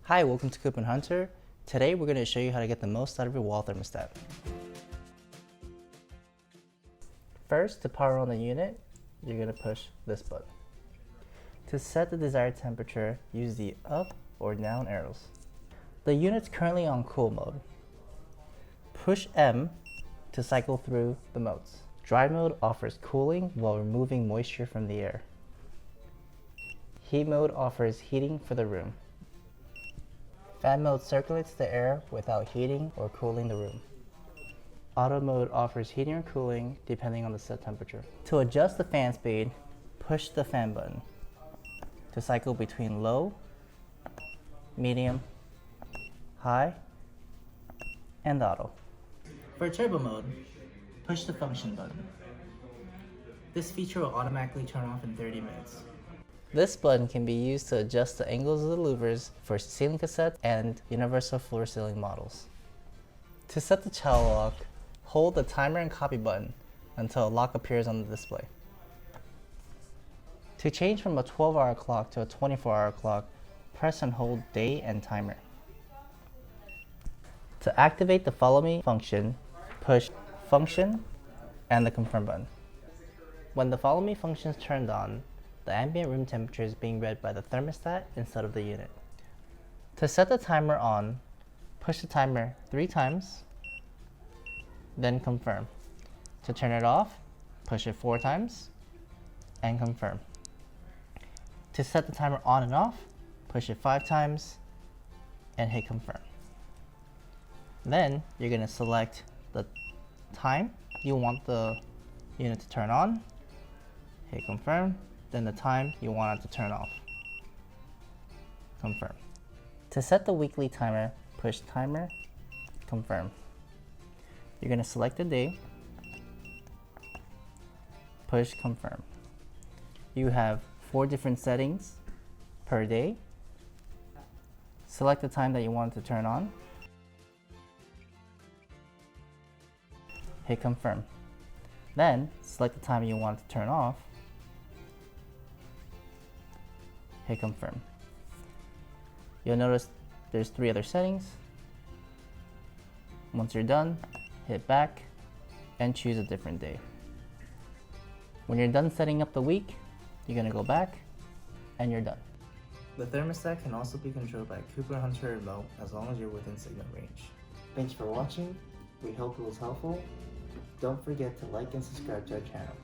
Hi, welcome to Cooper&Hunter. Today we're going to show you how to get the most out of your wall thermostat. First, to power on the unit, you're going to push this button. To set the desired temperature, use the up or down arrows. The unit's currently on cool mode. Push M to cycle through the modes. Dry mode offers cooling while removing moisture from the air. Heat mode offers heating for the room. Fan mode circulates the air without heating or cooling the room. Auto mode offers heating or cooling depending on the set temperature. To adjust the fan speed, push the fan button to cycle between low, medium, high, and auto. For turbo mode, push the function button. This feature will automatically turn off in 30 minutes. This button can be used to adjust the angles of the louvers for ceiling cassettes and universal floor ceiling models. To set the child lock, hold the timer and copy button until a lock appears on the display. To change from a 12-hour clock to a 24-hour clock, press and hold day and timer. To activate the follow me function, push function and the confirm button. When the follow me function is turned on, the ambient room temperature is being read by the thermostat instead of the unit. To set the timer on, push the timer 3 times, then confirm. To turn it off, push it 4 times, and confirm. To set the timer on and off, push it 5 times, and hit confirm. Then you're going to select the time you want the unit to turn on, hit confirm, then the time you want it to turn off. Confirm. To set the weekly timer, push timer, confirm. You're going to select the day, push confirm. You have 4 different settings per day. Select the time that you want it to turn on. Hit confirm. Then select the time you want it to turn off. Hit confirm. You'll notice there's 3 other settings. Once you're done, hit back and choose a different day. When you're done setting up the week, you're going to go back and you're done. The thermostat can also be controlled by Cooper&Hunter remote as long as you're within signal range. Thanks for watching. We hope it was helpful. Don't forget to like and subscribe to our channel.